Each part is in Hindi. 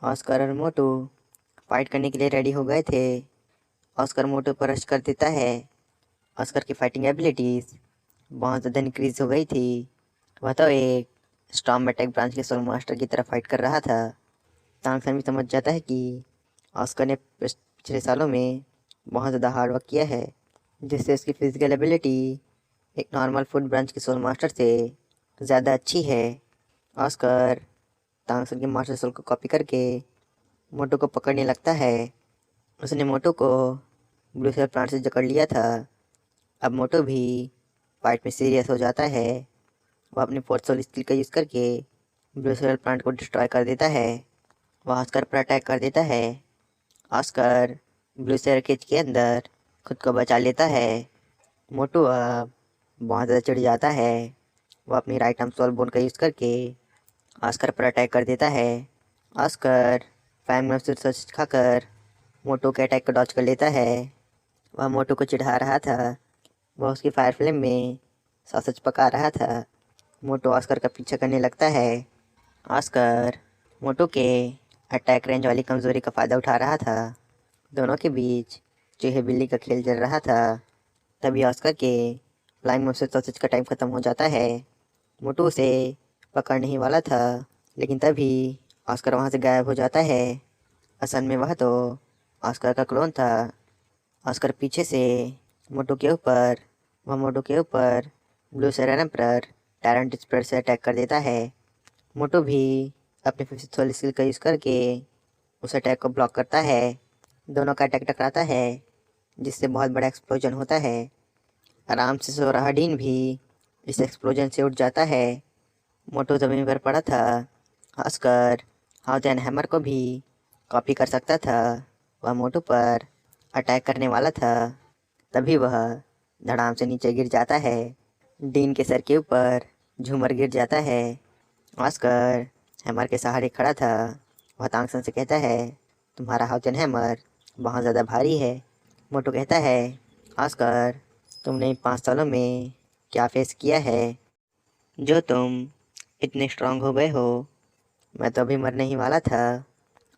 ऑस्कर और मोटू फाइट करने के लिए रेडी हो गए थे। ऑस्कर मोटू पर रश कर देता है। ऑस्कर की फाइटिंग एबिलिटीज़ बहुत ज़्यादा इंक्रीज हो गई थी। वह तो एक स्टॉर्म अटैक ब्रांच के सोल मास्टर की तरह फाइट कर रहा था। तांगसन भी समझ जाता है कि ऑस्कर ने पिछले सालों में बहुत ज़्यादा हार्ड वर्क किया है, जिससे उसकी फिजिकल एबिलिटी एक नॉर्मल फुड ब्रांच के सोल मास्टर से ज़्यादा अच्छी है। ऑस्कर तांगसन के मास्टर सोल को कॉपी करके मोटू को पकड़ने लगता है। उसने मोटू को ब्लू सेल प्लांट से जकड़ लिया था। अब मोटू भी फाइट में सीरियस हो जाता है। वह अपनी फोर्थ सोल स्किल का यूज़ करके ब्लू सेल प्लांट को डिस्ट्रॉय कर देता है। वह ऑस्कर पर अटैक कर देता है। ऑस्कर ब्लू सेल केज के अंदर खुद को बचा लेता है। मोटू अब बहुत ज़्यादा चिढ़ जाता है। वह अपनी राइट आर्म सोल बोन का यूज़ करके ऑस्कर पर अटैक कर देता है। ऑस्कर फैम सर्च खाकर मोटू के अटैक को डॉज कर लेता है। वह मोटू को चिढ़ा रहा था। वह उसकी फायर फ्लेम में सॉसेज पका रहा था। मोटू ऑस्कर का पीछा करने लगता है। ऑस्कर मोटू के अटैक रेंज वाली कमज़ोरी का फ़ायदा उठा रहा था। दोनों के बीच चूहे बिल्ली का खेल चल रहा था। तभी ऑस्कर के फ्लाइंग मूव से सॉसेज का टाइम ख़त्म हो जाता है। मोटू उसे पकड़ने ही वाला था, लेकिन तभी ऑस्कर वहाँ से गायब हो जाता है। असल में वह तो ऑस्कर का क्लोन था। ऑस्कर पीछे से मोटू के ऊपर ब्लू सेरेनम पर टैरेंट स्प्रेड से अटैक कर देता है। मोटू भी अपने फिफ्थ सोल स्किल का यूज़ करके उस अटैक को ब्लॉक करता है। दोनों का अटैक टकराता है, जिससे बहुत बड़ा एक्सप्लोजन होता है। आराम से सो रहा डीन भी इस एक्सप्लोजन से उठ जाता है। मोटू ज़मीन पर पड़ा था। ऑस्कर हाउजन हैमर को भी कॉपी कर सकता था। वह मोटू पर अटैक करने वाला था, तभी वह धड़ाम से नीचे गिर जाता है। डीन के सर के ऊपर झूमर गिर जाता है। ऑस्कर हैमर के सहारे खड़ा था। वह तांगसन से कहता है, तुम्हारा हाउजन हैमर बहुत ज़्यादा भारी है। मोटू कहता है, ऑस्कर तुमने 5 सालों में क्या फेस किया है जो तुम इतने स्ट्रांग हो गए हो। मैं तो अभी मरने ही वाला था।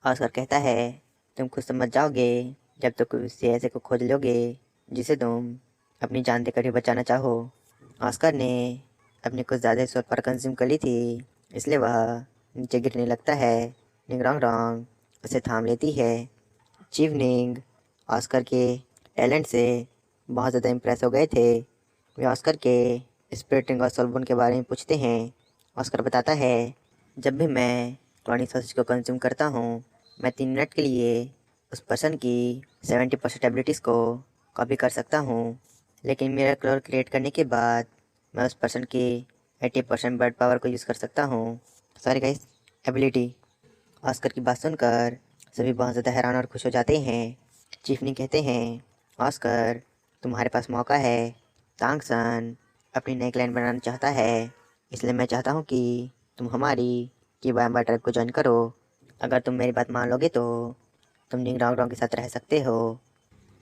ऑस्कर कहता है, तुम खुद समझ जाओगे जब तक किसी ऐसे को खोज लोगे जिसे तुम अपनी जान देकर भी बचाना चाहो। ऑस्कर ने अपनी कुछ ज़्यादा सोल पर कंज्यूम कर ली थी, इसलिए वह नीचे गिरने लगता है। निंग रॉन्ग रॉन्ग उसे थाम लेती है। चीफ निंग ऑस्कर के टैलेंट से बहुत ज़्यादा इम्प्रेस हो गए थे। वे ऑस्कर के स्प्लिटिंग और सोलबोन के बारे में पूछते हैं। ऑस्कर बताता है, जब भी मैं क्लॉनिक सॉसेज को कंज्यूम करता हूँ, मैं 3 मिनट के लिए उस पर्सन की 70% एबिलिटीज़ को कॉपी कर सकता हूँ, लेकिन मेरा क्लोर क्रिएट करने के बाद मैं उस पर्सन की 80% बर्ड पावर को यूज़ कर सकता हूँ। Sorry guys, ability. ऑस्कर की बात सुनकर सभी बहुत ज़्यादा हैरान और खुश हो जाते हैं। चीफ ने कहते हैं, ऑस्कर तुम्हारे पास मौका है। तांगसन अपनी नई क्लैन बनाना चाहता है, इसलिए मैं चाहता हूँ कि तुम हमारी की वायम्बा ट्राइब को ज्वाइन करो। अगर तुम मेरी बात मान लोगे तो तुम निंग रॉन्ग रॉन्ग के साथ रह सकते हो।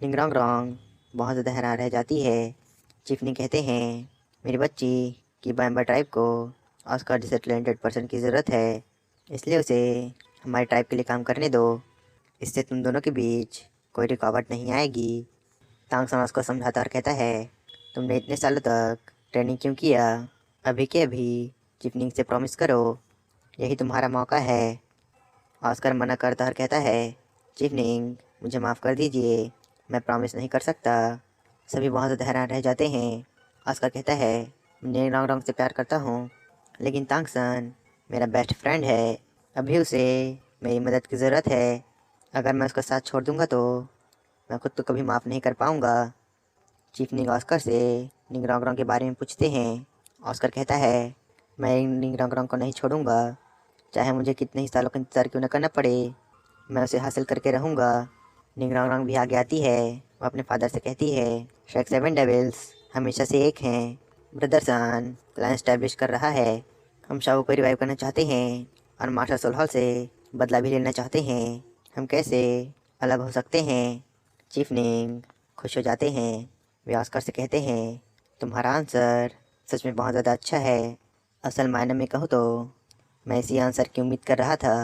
निंग रॉन्ग रॉन्ग बहुत ज़्यादा हैरान रह जाती है। चीफ ने कहते हैं, मेरी बच्ची की वायम्बा ट्राइब को ऑस्कर जैसे टैलेंटेड पर्सन की ज़रूरत है, इसलिए उसे हमारी ट्राइब के लिए काम करने दो। इससे तुम दोनों के बीच कोई रुकावट नहीं आएगी। तांगसन उसको समझाता और कहता है, तुमने इतने सालों तक ट्रेनिंग क्यों किया? अभी के अभी चिपनिंग से प्रॉमिस करो, यही तुम्हारा मौका है। ऑस्कर मना करता और कहता है, चिपनिंग मुझे माफ़ कर दीजिए, मैं प्रॉमिस नहीं कर सकता। सभी बहुत ज़्यादा हैरान रह जाते हैं। ऑस्कर कहता है, मैं रॉन्ग रॉन्ग से प्यार करता हूँ, लेकिन तांगसन मेरा बेस्ट फ्रेंड है। अभी उसे मेरी मदद की ज़रूरत है। अगर मैं उसका साथ छोड़ दूँगा तो मैं खुद तो कभी माफ़ नहीं कर पाऊँगा। चीफ निंग ऑस्कर से निंग रॉन्ग रॉन्ग के बारे में पूछते हैं। ऑस्कर कहता है, मैं निंग रॉन्ग रॉन्ग को नहीं छोड़ूंगा, चाहे मुझे कितने ही सालों का इंतज़ार क्यों न करना पड़े, मैं उसे हासिल करके रहूँगा। निंग रॉन्ग रॉन्ग भी आगे आती है। वो अपने फादर से कहती है, शेक 7 डेविल्स हमेशा से एक हैं। ब्रदर सन प्लान स्टैब्लिश कर रहा है। हम शाओ को रिवाइव करना चाहते हैं और मार्शल सोल हॉल से बदला भी लेना चाहते हैं। हम कैसे अलग हो सकते हैं? चीफ निंग खुश हो जाते हैं। वे ऑस्कर से कहते हैं, तुम्हारा आंसर सच में बहुत ज़्यादा अच्छा है। असल मायने में कहूँ तो मैं इसी आंसर की उम्मीद कर रहा था।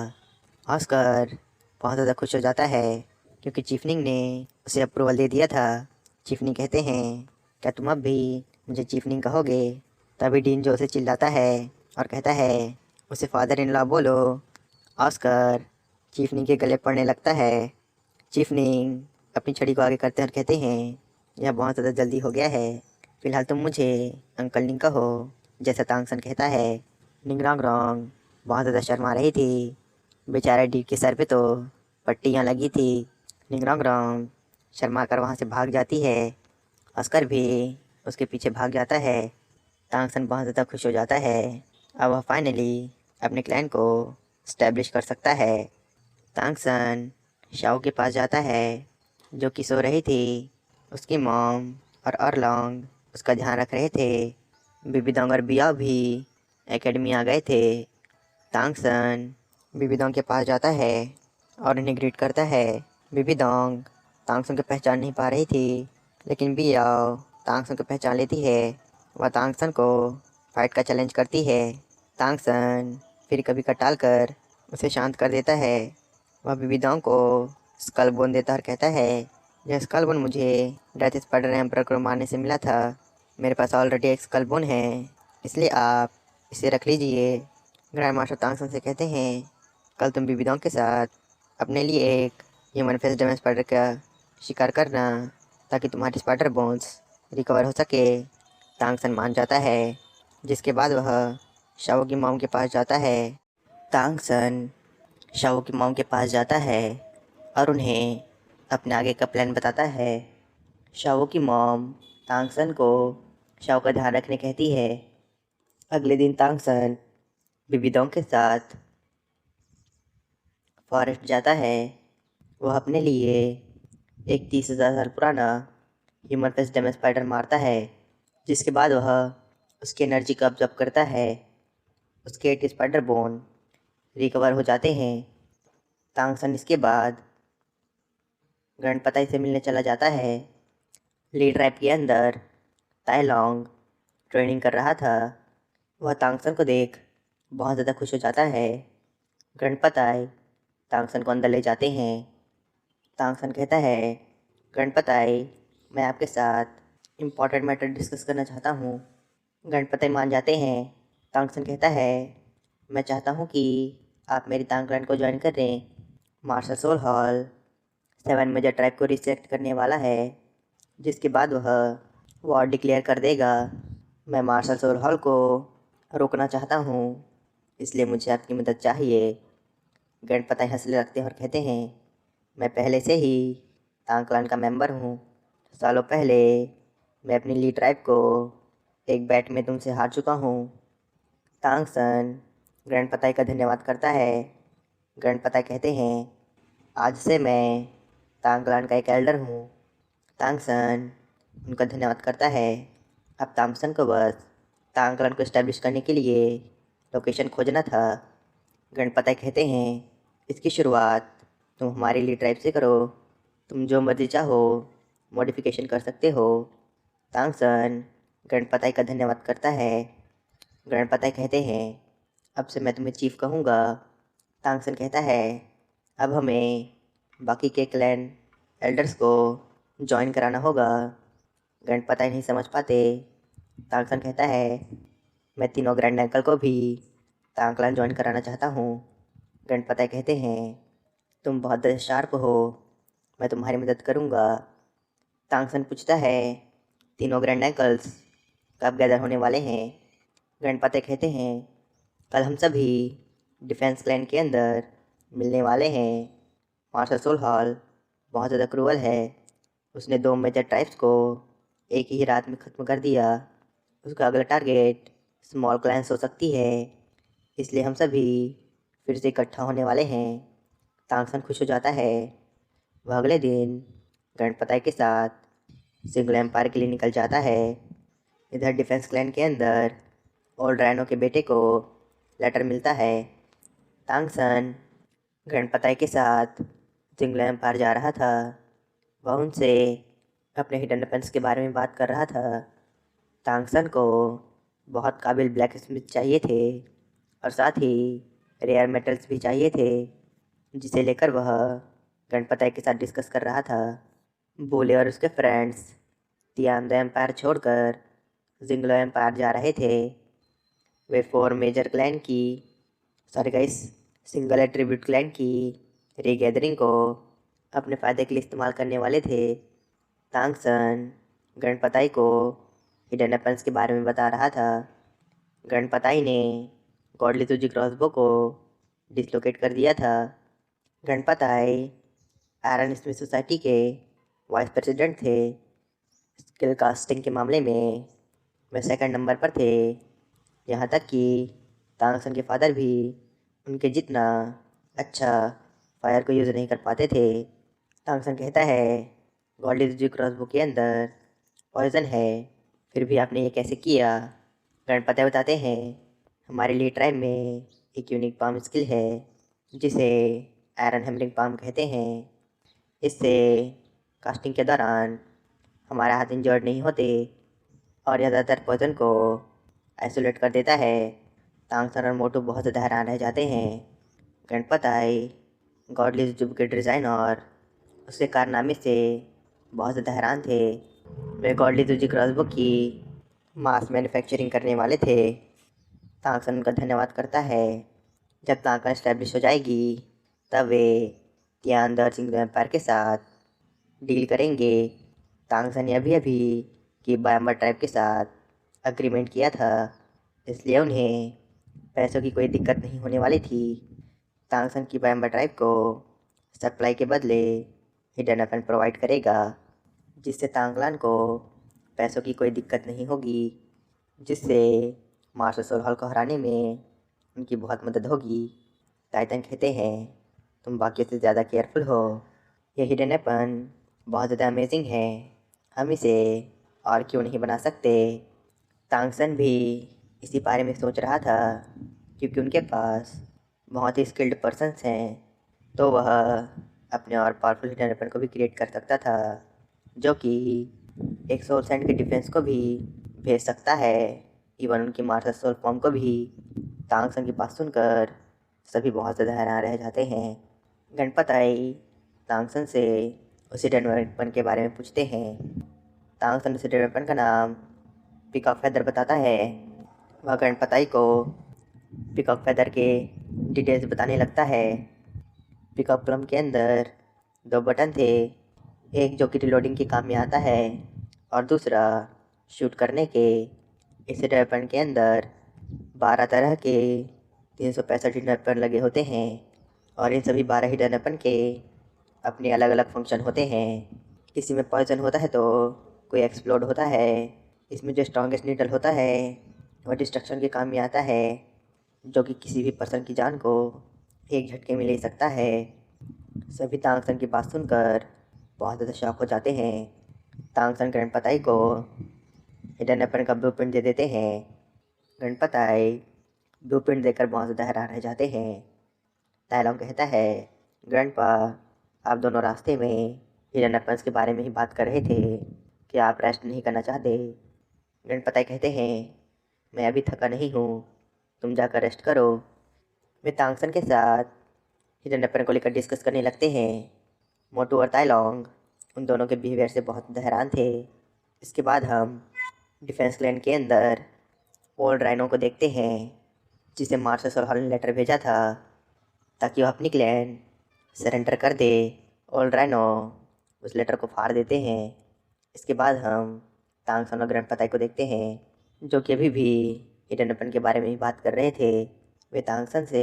ऑस्कर बहुत ज़्यादा खुश हो जाता है क्योंकि चीफनिंग ने उसे अप्रूवल दे दिया था। चीफनिंग कहते हैं, क्या तुम अब भी मुझे चीफनिंग कहोगे? तभी डीन जो उसे चिल्लाता है और कहता है, उसे फादर इन लॉ बोलो। ऑस्कर चीफनिंग के गले पड़ने लगता है। चीफनिंग अपनी छड़ी को आगे करते हैं और कहते हैं, यह बहुत ज़्यादा जल्दी हो गया है, फिलहाल तुम मुझे अंकल निंग कहो, जैसा तांगसन कहता है। निंग रॉन्ग रॉन्ग बहुत ज़्यादा शर्मा रही थी। बेचारा डी के सर पे तो पट्टियाँ लगी थी। निंग रॉन्ग रॉन्ग शर्मा कर वहाँ से भाग जाती है। ऑस्कर भी उसके पीछे भाग जाता है। तांगसन बहुत ज़्यादा खुश हो जाता है। अब वह फाइनली अपने क्लैन को स्टैब्लिश कर सकता है। तांगसन शाओ के पास जाता है जो कि सो रही थी। उसकी मॉम और अरलोंग उसका ध्यान रख रहे थे। बिबिदोंग और बियाओ भी एकेडमी आ गए थे। तांगसन बिबिदोंग के पास जाता है और उन्हें ग्रीट करता है। बिबिदोंग तांगसन को पहचान नहीं पा रही थी, लेकिन बियाओ तांगसन को पहचान लेती है। वह तांगसन को फाइट का चैलेंज करती है। तांगसन फिर कभी कटाल कर उसे शांत कर देता है। वह बिबिदोंग को स्कल बोन देता और कहता है, यह स्कल बोन मुझे डेथ स्पाइडर एम्परर को मारने से मिला था। मेरे पास ऑलरेडी एक स्कल बोन है, इसलिए आप इसे रख लीजिए। ग्रैंड मास्टर तांगसन से कहते हैं, कल तुम बिबिदोंग के साथ अपने लिए एक ह्यूमन फेस डैमेज स्पाइडर का शिकार करना, ताकि तुम्हारी स्पाइडर बोन्स रिकवर हो सके। तांगसन मान जाता है, जिसके बाद वह शाओ की मॉम के पास जाता है। तांगसन शाओ की मॉम के पास जाता है और उन्हें अपने आगे का प्लान बताता है। शाओ की मॉम तांगसन को शाओ का ध्यान रखने कहती है। अगले दिन तांगसन बिबिदोंग के साथ फॉरेस्ट जाता है। वह अपने लिए एक 30,000 साल पुराना ह्यूमन फेस डैमेज स्पाइडर मारता है, जिसके बाद वह उसकी एनर्जी को ऑब्जर्व करता है। उसके 8 स्पाइडर बोन रिकवर हो जाते हैं। तांगसन इसके बाद गणपताई से मिलने चला जाता है। ली ट्राइब के अंदर ताई लॉन्ग ट्रेनिंग कर रहा था। वह तांगसन को देख बहुत ज़्यादा खुश हो जाता है। गणपताई तांगसन को अंदर ले जाते हैं। तांगसन कहता है, गणपताई मैं आपके साथ इम्पॉर्टेंट मैटर डिस्कस करना चाहता हूँ। गणपताई मान जाते हैं। तांगसन कहता है, मैं चाहता हूँ कि आप मेरी तांगलैंड को ज्वाइन करें। मार्शल सोल हॉल 7 मेजर ट्राइब को रिसेक्ट करने वाला है, जिसके बाद वह वॉर डिक्लेयर कर देगा। मैं मार्शल सोल हॉल को रोकना चाहता हूँ, इसलिए मुझे आपकी मदद चाहिए। गणपताई हंसने लगते हैं और कहते हैं, मैं पहले से ही तांग क्लान का मेंबर हूँ। सालों पहले मैं अपनी ली ट्राइब को एक बैट में तुमसे हार चुका हूँ। तांगसन गणपताई का धन्यवाद करता है। गणपताई कहते हैं, आज से मैं तांग क्लान का एक एल्डर हूँ। तांगसन उनका धन्यवाद करता है। अब तांगसन को बस तांग क्लान को इस्टेब्लिश करने के लिए लोकेशन खोजना था। गणपताई कहते हैं, इसकी शुरुआत तुम हमारी ली ट्राइब से करो। तुम जो मर्जी चाहो मॉडिफिकेशन कर सकते हो। तांगसन गणपताई का धन्यवाद करता है। गणपताई कहते हैं, अब से मैं तुम्हें चीफ कहूँगा। तांगसन कहता है, अब हमें बाकी के क्लैन एल्डर्स को ज्वाइन कराना होगा। गणपताई नहीं समझ पाते। तांगसन कहता है, मैं तीनों ग्रैंड अंकल को भी तांग क्लैन ज्वाइन कराना चाहता हूँ। गणपताई कहते हैं, तुम बहुत शार्प हो, मैं तुम्हारी मदद करूँगा। तांगसन पूछता है, तीनों ग्रैंड अंकल्स कब गैदर होने वाले हैं? गणपताई कहते हैं, कल हम सभी डिफेंस क्लैन के अंदर मिलने वाले हैं। मार्शल सोल हॉल बहुत ज़्यादा क्रूअल है। उसने 2 मेजर ट्राइब्स को एक ही रात में ख़त्म कर दिया। उसका अगला टारगेट स्मॉल क्लैंस हो सकती है, इसलिए हम सभी फिर से इकट्ठा होने वाले हैं। तांगसन खुश हो जाता है। वह अगले दिन गणपताई के साथ सिंगल एम्पायर के लिए निकल जाता है। इधर डिफेंस क्लैन के अंदर ओल्ड राइनो के बेटे को लेटर मिलता है। तांगसन गणपताई के साथ सिंगल एम्पायर जा रहा था। वह उनसे अपने हिडन वेपन्स के बारे में बात कर रहा था। तांगसन को बहुत काबिल ब्लैक स्मिथ चाहिए थे और साथ ही रेयर मेटल्स भी चाहिए थे। जिसे लेकर वह गणपताई के साथ डिस्कस कर रहा था। बोले और उसके फ्रेंड्स तियान द एम्पायर छोड़कर जिंगलो एम्पायर जा रहे थे। वे 4 मेजर क्लैन की सिंगल एट्रीब्यूट क्लैन की रीगैदरिंग को अपने फ़ायदे के लिए इस्तेमाल करने वाले थे। तांगसन गणपताई को हिडन वेपन्स के बारे में बता रहा था। गणपताई ने गॉडली तुजी क्रॉसबो को डिसलोकेट कर दिया था। गणपताई एरन स्मिथ सोसाइटी के वाइस प्रेसिडेंट थे। स्किल कास्टिंग के मामले में वे सेकंड नंबर पर थे। यहाँ तक कि तांगसन के फादर भी उनके जितना अच्छा फायर को यूज़ नहीं कर पाते थे। तांगसन कहता है गॉडली तुजी क्रॉसबो के अंदर पॉइजन है, फिर भी आपने ये कैसे किया। गणपति बताते हैं हमारे लिए ट्राइब में एक यूनिक पाम स्किल है जिसे आयरन हैमरिंग पाम कहते हैं। इससे कास्टिंग के दौरान हमारे हाथ इंजर्ड नहीं होते और ज़्यादातर पॉइजन को आइसोलेट कर देता है। तांगसन और मोटू बहुत ज़्यादा हैरान रह जाते हैं। गणपताई गॉडली जुब के डिज़ाइन और उसके कारनामे से बहुत ज़्यादा हैरान थे। वे गॉडली तुजी क्रॉसबो की मास मैन्युफैक्चरिंग करने वाले थे। तांगसन उनका धन्यवाद करता है। जब तांगसन इस्टेब्लिश हो जाएगी तब वे तियान द जिंगलो एम्पायर के साथ डील करेंगे। तांगसन ने अभी अभी की बायम्बर ट्राइब के साथ अग्रीमेंट किया था, इसलिए उन्हें पैसों की कोई दिक्कत नहीं होने वाली थी। तांगसन की बायम्बर ट्राइब को सप्लाई के बदले हिडन वेपन प्रोवाइड करेगा, जिससे तांगलान को पैसों की कोई दिक्कत नहीं होगी, जिससे मार्शल सोल हॉल को हराने में उनकी बहुत मदद होगी। टाइटन कहते हैं तुम बाकियों से ज़्यादा केयरफुल हो। यह हिडन वेपन बहुत ज़्यादा अमेजिंग है, हम इसे और क्यों नहीं बना सकते। तांगसन भी इसी बारे में सोच रहा था क्योंकि उनके पास बहुत ही स्किल्ड पर्सन्स हैं, तो वह अपने और पावरफुल हिडन वेपन को भी क्रिएट कर सकता था जो कि एक सोल सैंड के डिफेंस को भी भेज सकता है, इवन उनकी मार्शल सोल फॉर्म को भी। तांगसन की बात सुनकर सभी बहुत ज़्यादा हैरान रह जाते हैं। गणपताई तांगसन से उस हिडन वेपन के बारे में पूछते हैं। तांगसन उस हिडन वेपन का नाम पिकॉक फेदर बताता है। वह गणपताई को पिकॉक फेदर के डिटेल्स बताने लगता है। पिकअप प्लम के अंदर 2 बटन थे, एक जो कि रिलोडिंग के काम में आता है और दूसरा शूट करने के। इस वेपन के अंदर 12 तरह के 365 हिडन वेपन लगे होते हैं और इन सभी 12 हिडन वेपन के अपने अलग अलग फंक्शन होते हैं। किसी में पॉइजन होता है तो कोई एक्सप्लोड होता है। इसमें जो स्ट्रॉन्गेस्ट नीडल होता है वह डिस्ट्रक्शन के काम में आता है, जो कि किसी भी पर्सन की जान को एक झटके में ले सकता है। सभी तांगसन की बात सुनकर बहुत ज़्यादा शॉक हो जाते हैं। तांगसन गणपताई को हिडन वेपन का ब्लूप्रिंट दे देते हैं। गणपताई ब्लूप्रिंट देकर बहुत ज़्यादा हैरान रह जाते हैं। डायलॉग कहता है ग्रैंडपा आप दोनों रास्ते में हिडन वेपन्स के बारे में ही बात कर रहे थे, क्या आप रेस्ट नहीं करना चाहते। गणपताई कहते हैं मैं अभी थका नहीं हूँ, तुम जाकर रेस्ट करो। वे तांगसन के साथ हिडन वेपन को लेकर डिस्कस करने लगते हैं। मोटू और ताइलोंग उन दोनों के बिहेवियर से बहुत हैरान थे। इसके बाद हम डिफेंस क्लैन के अंदर ओल्ड राइनो को देखते हैं, जिसे मार्शल सोल हॉल ने लेटर भेजा था ताकि वह अपनी क्लैन सरेंडर कर दे। ओल्ड राइनो उस लेटर को फाड़ देते हैं। इसके बाद हम तांगसन और गणपताई को देखते हैं, जो कि अभी भी हिडन वेपन के बारे में ही बात कर रहे थे। वे तांगसन से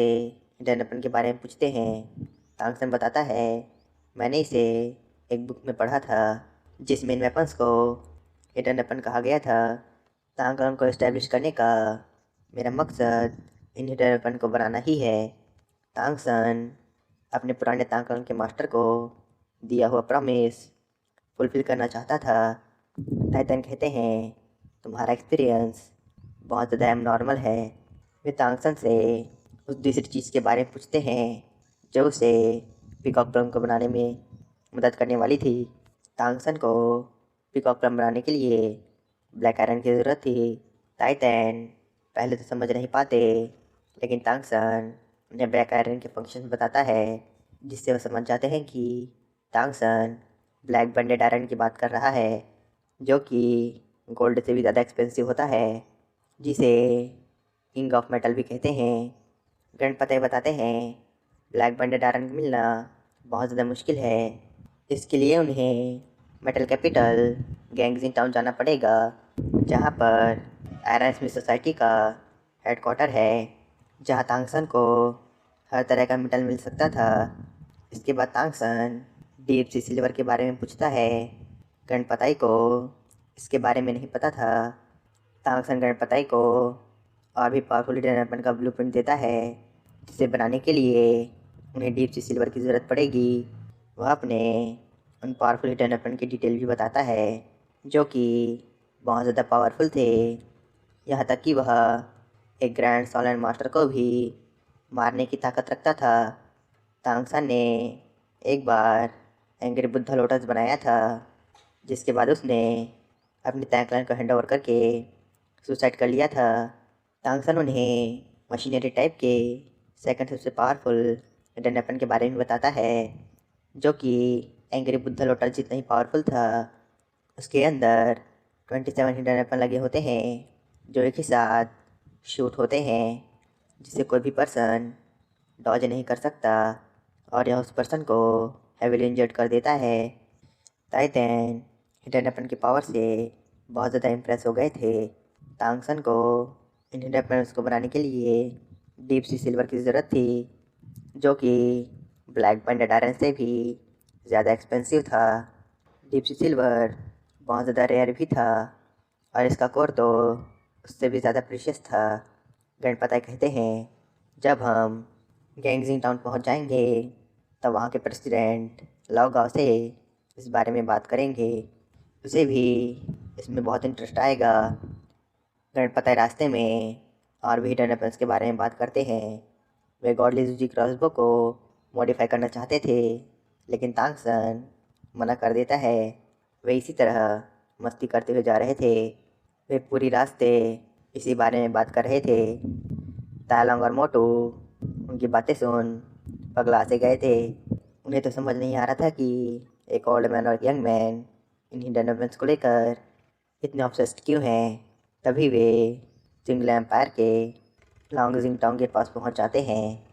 हिडन वेपन के बारे में पूछते हैं। तांगसन बताता है मैंने इसे एक बुक में पढ़ा था जिसमें इन वेपन्स को हिडन वेपन कहा गया था। तांगसन को इस्टेब्लिश करने का मेरा मकसद इन हिडन वेपन को बनाना ही है। तांगसन अपने पुराने तांगसन के मास्टर को दिया हुआ प्रॉमिस फुलफिल करना चाहता था। टाइटन कहते हैं तुम्हारा एक्सपीरियंस बहुत ज़्यादा एबनॉर्मल है। वे तांगसन से उस दूसरी चीज़ के बारे में पूछते हैं जो उसे पिकॉक प्लम को बनाने में मदद करने वाली थी। तांगसन को पिकॉक प्लम बनाने के लिए ब्लैक आयरन की ज़रूरत थी। टाइटन पहले तो समझ नहीं पाते, लेकिन तांगसन उन्हें ब्लैक आयरन के फंक्शन बताता है। जिससे वो समझ जाते हैं कि तांगसन ब्लैक बंडेड आयरन की बात कर रहा है, जो कि गोल्ड से भी ज़्यादा एक्सपेंसिव होता है, जिसे किंग ऑफ मेटल भी कहते हैं। गणपति बताते हैं ब्लैक बंडेड आयरन मिलना बहुत ज़्यादा मुश्किल है। इसके लिए उन्हें मेटल कैपिटल गैंगजिन टाउन जाना पड़ेगा, जहाँ पर आयरन स्मिथ सोसाइटी का हेडक्वार्टर है, जहाँ तांगसन को हर तरह का मेटल मिल सकता था। इसके बाद तांगसन डीप सी सिल्वर के बारे में पूछता है। गणपताई को इसके बारे में नहीं पता था। तांगसन गणपताई को और भी पावरफुल डेवलपमेंट का ब्लूप्रिंट देता है, जिसे बनाने के लिए उन्हें डीप सी सिल्वर की ज़रूरत पड़ेगी। वह अपने उन पावरफुल डेवलपमेंट की डिटेल भी बताता है, जो कि बहुत ज़्यादा पावरफुल थे, यहाँ तक कि वह एक ग्रैंड सॉलन मास्टर को भी मारने की ताकत रखता था। तांगसन ने एक बार एंग्री बुद्धा लोटस बनाया था, जिसके बाद उसने अपनी टैंकलाइन को हैंड ओवर करके सुसाइड कर लिया था। तांगसन उन्हें मशीनरी टाइप के सेकंड सबसे पावरफुल डेनपन के बारे में बताता है, जो कि एंग्री बुद्धा लोटस जितना ही पावरफुल था। उसके अंदर 27 हिडन वेपन लगे होते हैं, जो एक ही साथ शूट होते हैं, जिसे कोई भी पर्सन डॉज नहीं कर सकता, और यह उस पर्सन को हेवीली इंजर्ड कर देता है। टाइटन हिडन वेपन की पावर से बहुत ज़्यादा इम्प्रेस हो गए थे। तांगसन को इन हिडन वेपन्स को बनाने के लिए डीप सी सिल्वर की ज़रूरत थी, जो कि ब्लैक बंडेड आयरन से भी ज़्यादा एक्सपेंसिव था। डीप सी सिल्वर बहुत ज़्यादा रेयर भी था, और इसका कोर तो उससे भी ज़्यादा प्रीशियस था। गणपताई कहते हैं जब हम गैंगजिंग टाउन पहुंच जाएंगे, तब वहाँ के प्रेसिडेंट लाओगाओ से इस बारे में बात करेंगे। उसे भी इसमें बहुत इंटरेस्ट आएगा। गणपताई रास्ते में और भी हिडन वेपन्स के बारे में बात करते हैं। वे गॉडली जूजी क्रॉसबो को मॉडिफाई करना चाहते थे, लेकिन तांगसन मना कर देता है। वे इसी तरह मस्ती करते हुए जा रहे थे। वे पूरी रास्ते इसी बारे में बात कर रहे थे। तालोंग और मोटू उनकी बातें सुन पगला से गए थे। उन्हें तो समझ नहीं आ रहा था कि एक ओल्ड मैन और young man in hidden weapons को लेकर इतने ऑब्सेस्ड क्यों हैं। तभी वे सिंगल एम्पायर के लॉन्गजिंग टाउन के पास पहुंच जाते हैं।